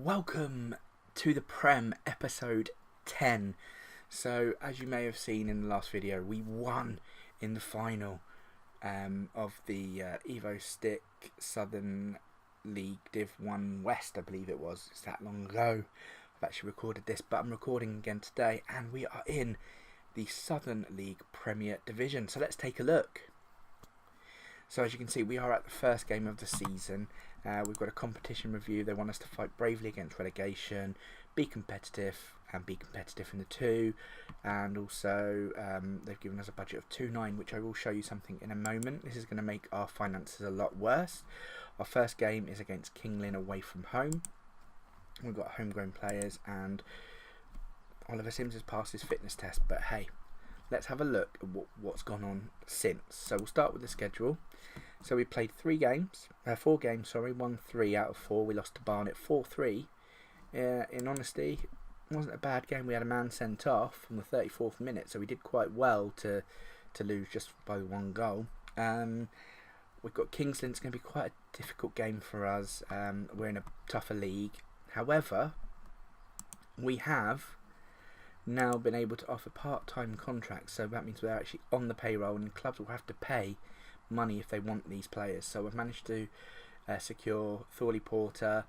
Welcome to the Prem episode 10. So as you may have seen in the last video, we won in the final of the evo-stik Southern League Div 1 West, I believe it was. It's that long ago I've actually recorded this, but I'm recording again today and we are in the Southern League Premier Division. So let's take a look. So as you can see, we are at the first game of the season. We've got a competition review. They want us to fight bravely against relegation, be competitive in the two, and also they've given us a budget of 2.9, which I will show you something in a moment. This is going to make our finances a lot worse. Our first game is against Henley away from home. We've got homegrown players, and Oliver Sims has passed his fitness test, but hey, let's have a look at what's gone on since. So we'll start with the schedule. So we played 4 games, won 3 out of 4. We lost to Barnet 4-3. In honesty, it wasn't a bad game. We had a man sent off on the 34th minute, so we did quite well to lose just by 1 goal. We've got Kingsland. It's going to be quite a difficult game for us. We're in a tougher league. However, we have now been able to offer part-time contracts, so that means we're actually on the payroll, and clubs will have to pay money if they want these players. So I've managed to secure Thorley Porter,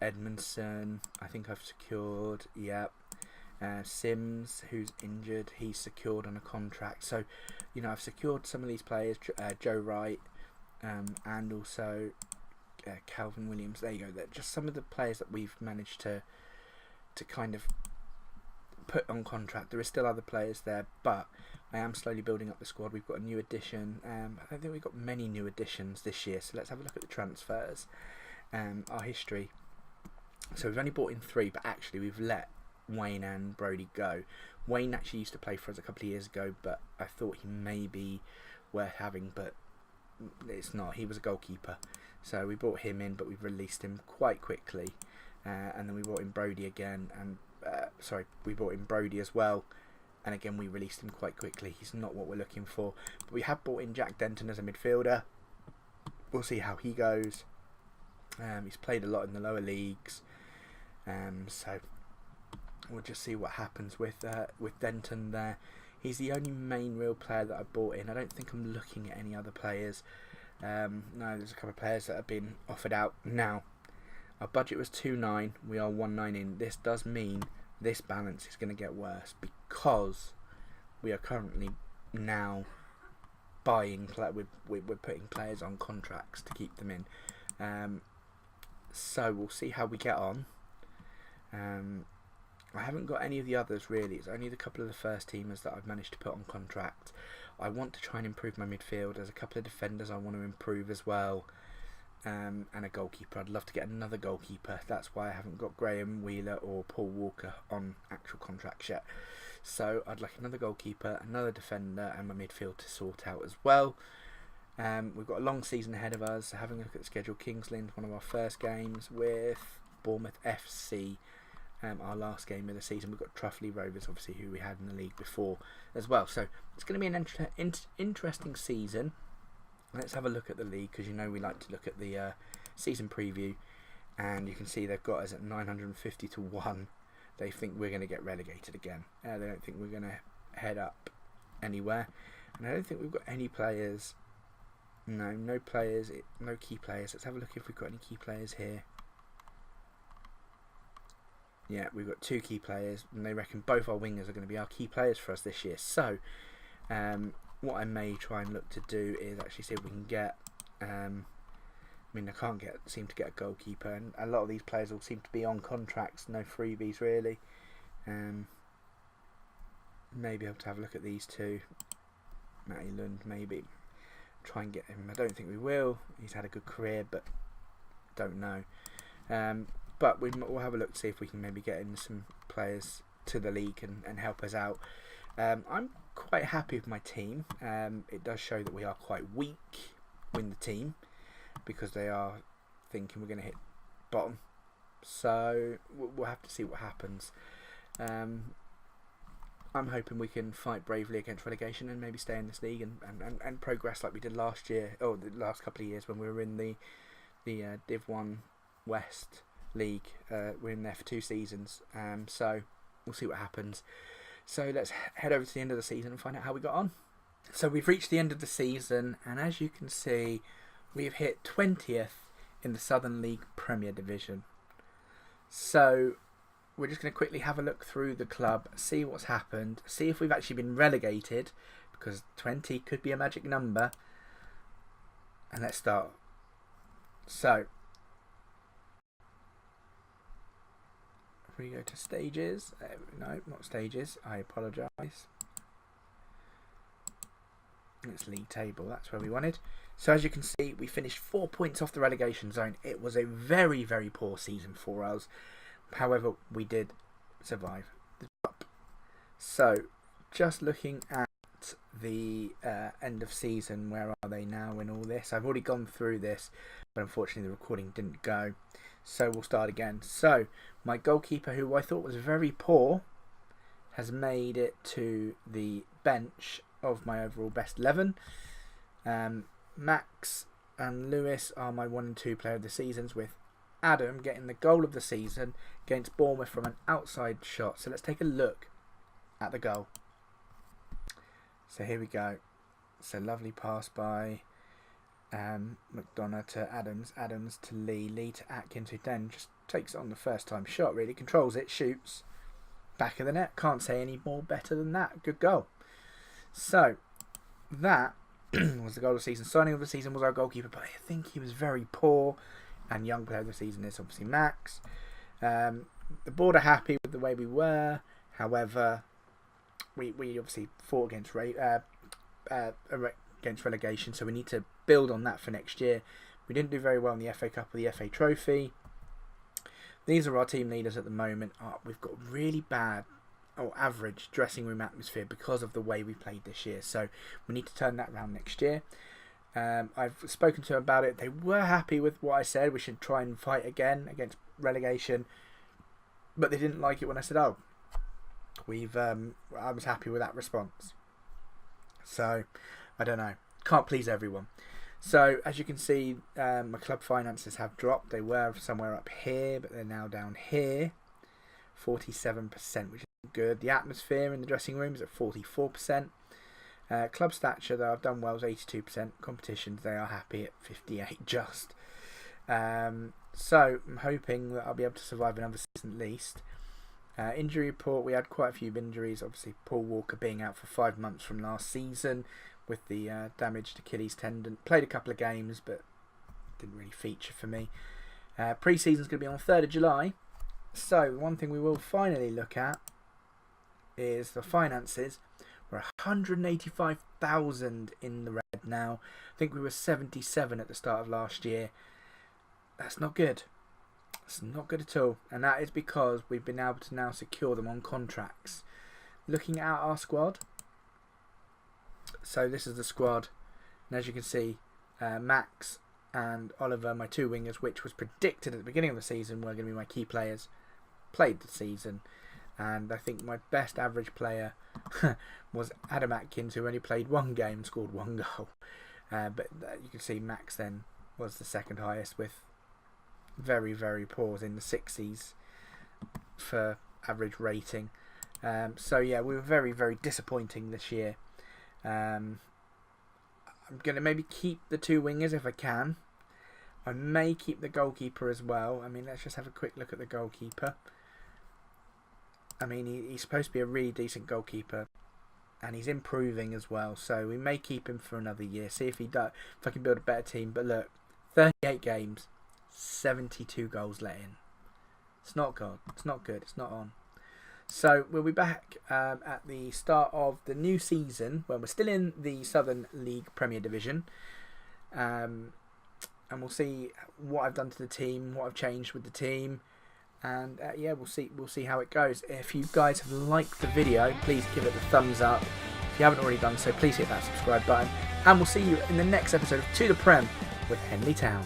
Edmondson. I think I've secured, Sims, who's injured. He's secured on a contract. So, you know, I've secured some of these players, Joe Wright, and also Calvin Williams. There you go. They're just some of the players that we've managed to kind of put on contract. There is still other players there, but I am slowly building up the squad. We've got a new addition. I don't think we've got many new additions this year, so let's have a look at the transfers. Our history. So we've only bought in 3, but actually we've let Wayne and Brody go. Wayne actually used to play for us a couple of years ago, but I thought he may be worth having, but it's not. He was a goalkeeper, so we brought him in, but we've released him quite quickly. And then we brought in Brody again, and we brought in Brody as well, and again we released him quite quickly. He's not what we're looking for, but we have brought in Jack Denton as a midfielder. We'll see how he goes. He's played a lot in the lower leagues, so we'll just see what happens with Denton there. He's the only main real player that I brought in. I don't think I'm looking at any other players. No, there's a couple of players that have been offered out now. Our budget was 2.9. We are 1.9 in. This does mean this balance is going to get worse because we are currently now buying. We're putting players on contracts to keep them in. So we'll see how we get on. I haven't got any of the others really. It's only the couple of the first teamers that I've managed to put on contract. I want to try and improve my midfield. There's a couple of defenders I want to improve as well. And a goalkeeper. I'd love to get another goalkeeper. That's why I haven't got Graham Wheeler or Paul Walker on actual contracts yet. So I'd like another goalkeeper, another defender, and my midfield to sort out as well. We've got a long season ahead of us. So having a look at the schedule, Kingsland, one of our first games with Bournemouth FC. Our last game of the season. We've got Truffley Rovers, obviously, who we had in the league before as well. So it's going to be an interesting season. Let's have a look at the league, because you know we like to look at the season preview, and you can see they've got us at 950 to 1. They think we're going to get relegated again. They don't think we're going to head up anywhere, and I don't think we've got any players. No players, no key players. Let's have a look if we've got any key players here. Yeah, we've got 2 key players, and they reckon both our wingers are going to be our key players for us this year. So, what I may try and look to do is actually see if we can get. I mean, I can't seem to get a goalkeeper, and a lot of these players all seem to be on contracts, no freebies really. Maybe able to have a look at these 2. Matty Lund, maybe try and get him. I don't think we will. He's had a good career, but don't know. But we'll have a look to see if we can maybe get in some players to the league and help us out. I'm quite happy with my team. It does show that we are quite weak in the team because they are thinking we're going to hit bottom. So we'll have to see what happens. I'm hoping we can fight bravely against relegation and maybe stay in this league and progress like we did last year, or the last couple of years when we were in the Div 1 West. league. We're in there for 2 seasons, so we'll see what happens. So let's head over to the end of the season and find out how we got on. So we've reached the end of the season, and as you can see, we've hit 20th in the Southern League Premier Division. So we're just going to quickly have a look through the club, see what's happened, see if we've actually been relegated, because 20 could be a magic number. And let's start. So if we go to stages, no, not stages, I apologise. It's league table, that's where we wanted. So as you can see, we finished 4 points off the relegation zone. It was a very, very poor season for us. However, we did survive the drop. So just looking at the end of season, where are they now in all this? I've already gone through this, but unfortunately the recording didn't go. So we'll start again. So my goalkeeper, who I thought was very poor, has made it to the bench of my overall best 11. Max and Lewis are my 1 and 2 player of the seasons, with Adam getting the goal of the season against Bournemouth from an outside shot. So let's take a look at the goal. So here we go. So lovely pass by McDonough to Adams, Adams to Lee, Lee to Atkins, who then just takes it on the first time shot, really controls it, shoots, back of the net. Can't say any more better than that. Good goal. So that was the goal of the season. Signing of the season was our goalkeeper, but I think he was very poor. And young player of the season is obviously Max. The board are happy with the way we were. However, we obviously fought against relegation, so we need to build on that for next year. We didn't do very well in the FA Cup or the FA Trophy. These are our team leaders at the moment. We've got really bad or average dressing room atmosphere because of the way we played this year. So we need to turn that around next year. I've spoken to them about it. They were happy with what I said. We should try and fight again against relegation. But they didn't like it when I said, oh, I was happy with that response. So, I don't know. Can't please everyone. So, as you can see, my club finances have dropped. They were somewhere up here, but they're now down here. 47%, which is good. The atmosphere in the dressing room is at 44%. Club stature, though, I've done well, is 82%. Competitions, they are happy at 58 just. So I'm hoping that I'll be able to survive another season at least. Injury report, we had quite a few injuries. Obviously, Paul Walker being out for 5 months from last season with the damaged Achilles tendon. Played a couple of games, but didn't really feature for me. Pre-season's going to be on 3rd of July. So one thing we will finally look at is the finances. We're 185,000 in the red now. I think we were 77 at the start of last year. That's not good. It's not good at all. And that is because we've been able to now secure them on contracts. Looking at our squad. So this is the squad. And as you can see, Max and Oliver, my 2 wingers, which was predicted at the beginning of the season were going to be my key players, played the season. And I think my best average player was Adam Atkins, who only played 1 game and scored 1 goal. But you can see Max then was the 2nd highest, with very, very poor in the 60s for average rating. So yeah, we were very, very disappointing this year. I'm going to maybe keep the 2 wingers if I can. I may keep the goalkeeper as well. I mean, let's just have a quick look at the goalkeeper. I mean, he's supposed to be a really decent goalkeeper, and he's improving as well. So we may keep him for another year. See if if I can build a better team. But look, 38 games, 72 goals let in. It's not good. It's not good. It's not on. So we'll be back at the start of the new season when we're still in the Southern League Premier Division. And we'll see what I've done to the team, what I've changed with the team. And yeah, we'll see how it goes. If you guys have liked the video, please give it a thumbs up. If you haven't already done so, please hit that subscribe button. And we'll see you in the next episode of To The Prem with Henley Town.